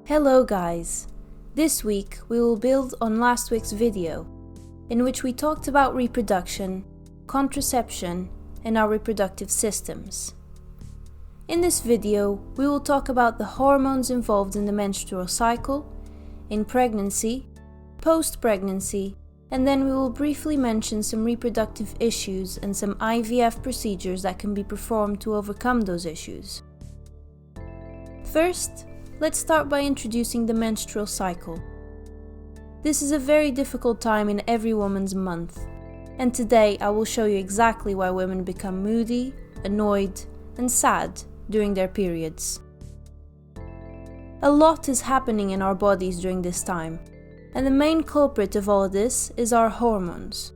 Hello guys! This week we will build on last week's video, in which we talked about reproduction, contraception, and our reproductive systems. In this video we will talk about the hormones involved in the menstrual cycle, in pregnancy, post-pregnancy, and then we will briefly mention some reproductive issues and some IVF procedures that can be performed to overcome those issues. First, let's start by introducing the menstrual cycle. This is a very difficult time in every woman's month, and today I will show you exactly why women become moody, annoyed, and sad during their periods. A lot is happening in our bodies during this time, and the main culprit of all of this is our hormones.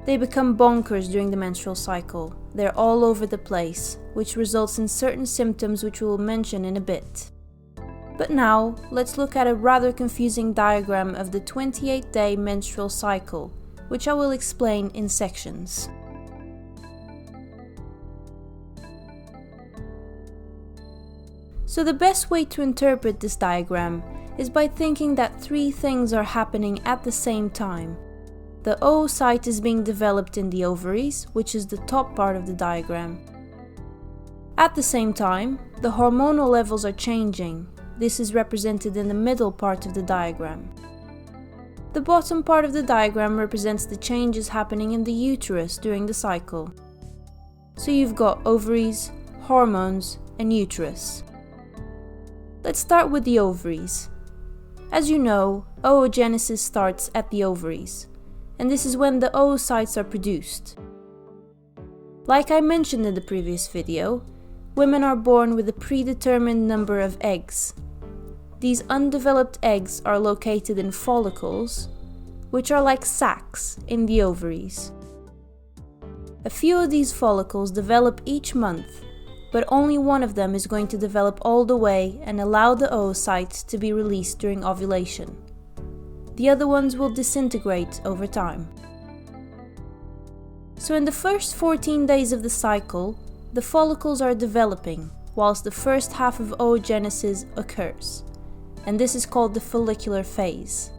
They become bonkers during the menstrual cycle. They're all over the place, which results in certain symptoms which we will mention in a bit. But now, let's look at a rather confusing diagram of the 28-day menstrual cycle, which I will explain in sections. So the best way to interpret this diagram is by thinking that three things are happening at the same time. The oocyte is being developed in the ovaries, which is the top part of the diagram. At the same time, the hormonal levels are changing. This is represented in the middle part of the diagram. The bottom part of the diagram represents the changes happening in the uterus during the cycle. So you've got ovaries, hormones, and uterus. Let's start with the ovaries. As you know, oogenesis starts at the ovaries, and this is when the oocytes are produced. Like I mentioned in the previous video, women are born with a predetermined number of eggs. These undeveloped eggs are located in follicles, which are like sacs in the ovaries. A few of these follicles develop each month, but only one of them is going to develop all the way and allow the oocyte to be released during ovulation. The other ones will disintegrate over time. So in the first 14 days of the cycle, the follicles are developing, whilst the first half of oogenesis occurs, and this is called the follicular phase.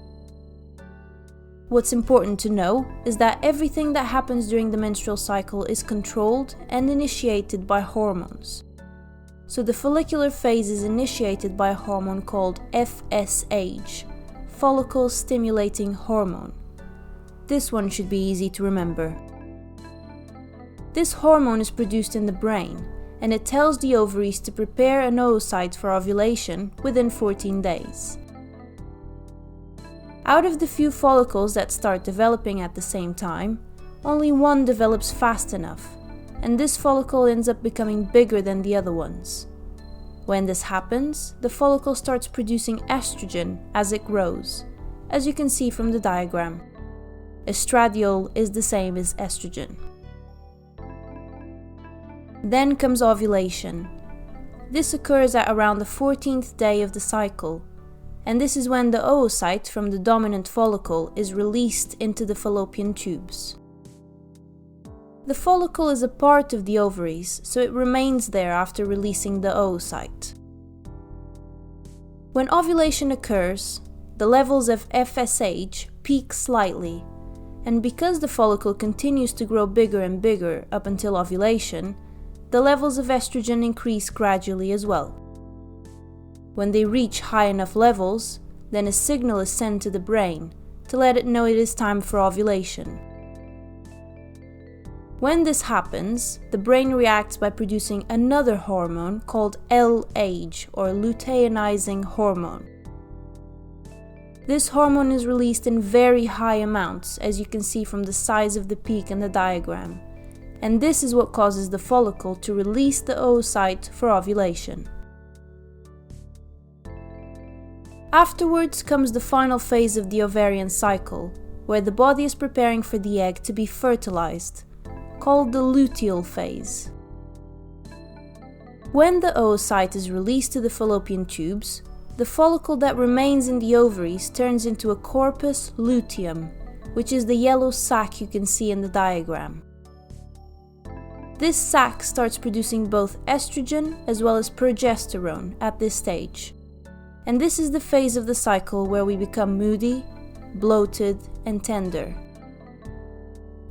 What's important to know is that everything that happens during the menstrual cycle is controlled and initiated by hormones. So the follicular phase is initiated by a hormone called FSH, follicle stimulating hormone. This one should be easy to remember. This hormone is produced in the brain, and it tells the ovaries to prepare an oocyte for ovulation within 14 days. Out of the few follicles that start developing at the same time, only one develops fast enough, and this follicle ends up becoming bigger than the other ones. When this happens, the follicle starts producing estrogen as it grows, as you can see from the diagram. Estradiol is the same as estrogen. Then comes ovulation. This occurs at around the 14th day of the cycle, and this is when the oocyte from the dominant follicle is released into the fallopian tubes. The follicle is a part of the ovaries, so it remains there after releasing the oocyte. When ovulation occurs, the levels of FSH peak slightly, and because the follicle continues to grow bigger and bigger up until ovulation, the levels of estrogen increase gradually as well. When they reach high enough levels, then a signal is sent to the brain to let it know it is time for ovulation. When this happens, the brain reacts by producing another hormone called LH, or luteinizing hormone. This hormone is released in very high amounts, as you can see from the size of the peak in the diagram, and this is what causes the follicle to release the oocyte for ovulation. Afterwards comes the final phase of the ovarian cycle, where the body is preparing for the egg to be fertilized, called the luteal phase. When the oocyte is released to the fallopian tubes, the follicle that remains in the ovaries turns into a corpus luteum, which is the yellow sac you can see in the diagram. This sac starts producing both estrogen as well as progesterone at this stage. And this is the phase of the cycle where we become moody, bloated, and tender.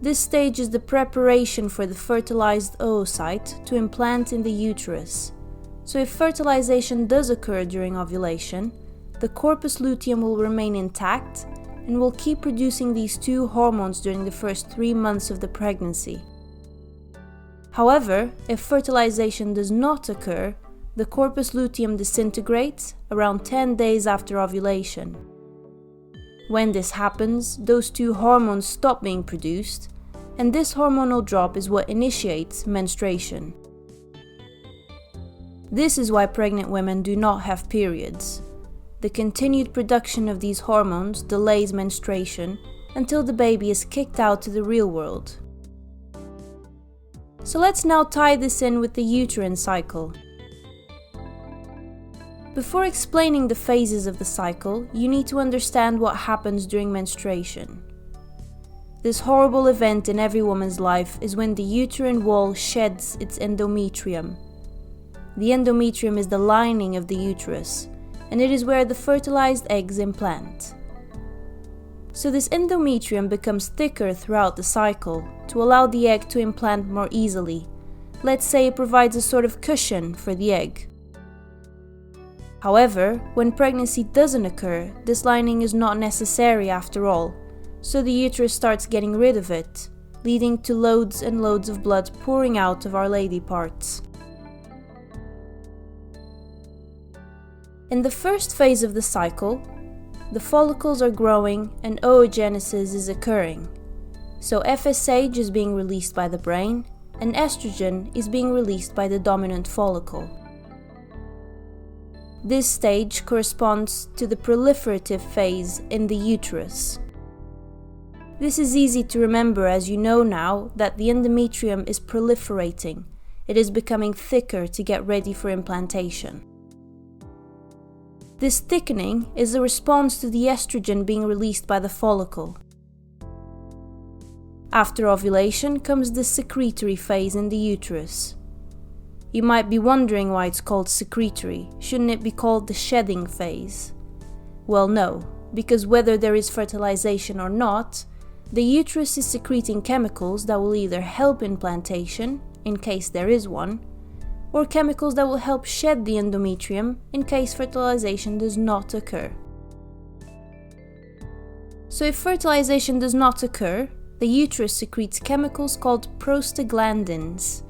This stage is the preparation for the fertilized oocyte to implant in the uterus. So if fertilization does occur during ovulation, the corpus luteum will remain intact and will keep producing these two hormones during the first 3 months of the pregnancy. However, if fertilization does not occur, the corpus luteum disintegrates around 10 days after ovulation. When this happens, those two hormones stop being produced, and this hormonal drop is what initiates menstruation. This is why pregnant women do not have periods. The continued production of these hormones delays menstruation until the baby is kicked out to the real world. So let's now tie this in with the uterine cycle. Before explaining the phases of the cycle, you need to understand what happens during menstruation. This horrible event in every woman's life is when the uterine wall sheds its endometrium. The endometrium is the lining of the uterus, and it is where the fertilized eggs implant. So this endometrium becomes thicker throughout the cycle to allow the egg to implant more easily. Let's say it provides a sort of cushion for the egg. However, when pregnancy doesn't occur, this lining is not necessary after all, so the uterus starts getting rid of it, leading to loads and loads of blood pouring out of our lady parts. In the first phase of the cycle, the follicles are growing and oogenesis is occurring. So FSH is being released by the brain and estrogen is being released by the dominant follicle. This stage corresponds to the proliferative phase in the uterus. This is easy to remember as you know now that the endometrium is proliferating. It is becoming thicker to get ready for implantation. This thickening is a response to the estrogen being released by the follicle. After ovulation comes the secretory phase in the uterus. You might be wondering why it's called secretory. Shouldn't it be called the shedding phase? Well, no, because whether there is fertilization or not, the uterus is secreting chemicals that will either help implantation, in case there is one, or chemicals that will help shed the endometrium in case fertilization does not occur. So if fertilization does not occur, the uterus secretes chemicals called prostaglandins.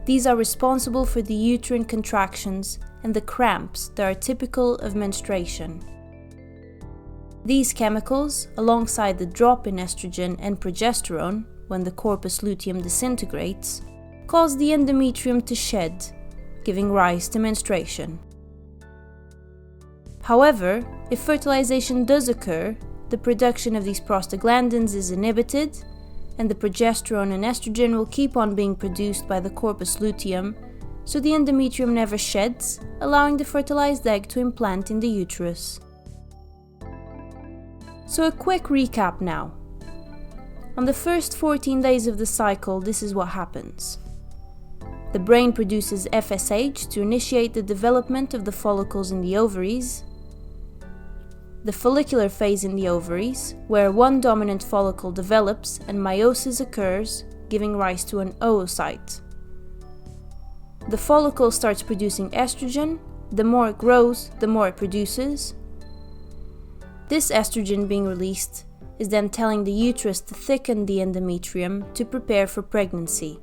These are responsible for the uterine contractions and the cramps that are typical of menstruation. These chemicals, alongside the drop in estrogen and progesterone when the corpus luteum disintegrates, cause the endometrium to shed, giving rise to menstruation. However, if fertilization does occur, the production of these prostaglandins is inhibited, and the progesterone and estrogen will keep on being produced by the corpus luteum, so the endometrium never sheds, allowing the fertilized egg to implant in the uterus. So a quick recap now. On the first 14 days of the cycle, this is what happens. The brain produces FSH to initiate the development of the follicles in the ovaries. The follicular phase in the ovaries, where one dominant follicle develops and meiosis occurs, giving rise to an oocyte. The follicle starts producing estrogen. The more it grows, the more it produces. This estrogen being released is then telling the uterus to thicken the endometrium to prepare for pregnancy,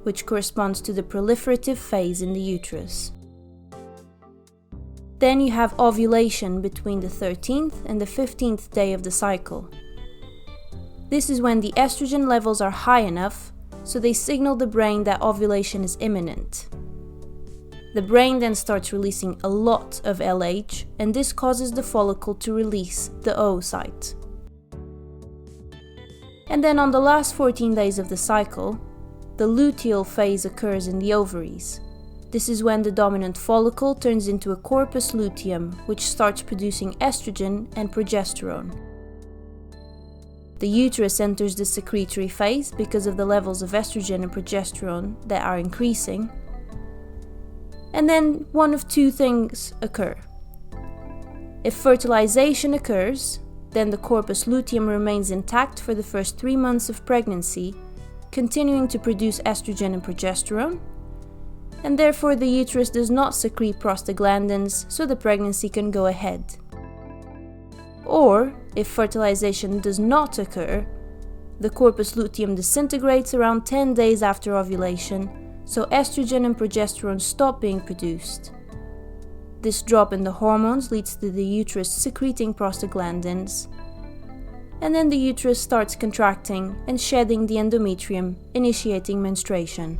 which corresponds to the proliferative phase in the uterus. Then you have ovulation between the 13th and the 15th day of the cycle. This is when the estrogen levels are high enough, so they signal the brain that ovulation is imminent. The brain then starts releasing a lot of LH, and this causes the follicle to release the oocyte. And then on the last 14 days of the cycle, the luteal phase occurs in the ovaries. This is when the dominant follicle turns into a corpus luteum, which starts producing estrogen and progesterone. The uterus enters the secretory phase because of the levels of estrogen and progesterone that are increasing. And then one of two things occur. If fertilization occurs, then the corpus luteum remains intact for the first 3 months of pregnancy, continuing to produce estrogen and progesterone, and therefore the uterus does not secrete prostaglandins, so the pregnancy can go ahead. Or, if fertilization does not occur, the corpus luteum disintegrates around 10 days after ovulation, so estrogen and progesterone stop being produced. This drop in the hormones leads to the uterus secreting prostaglandins, and then the uterus starts contracting and shedding the endometrium, initiating menstruation.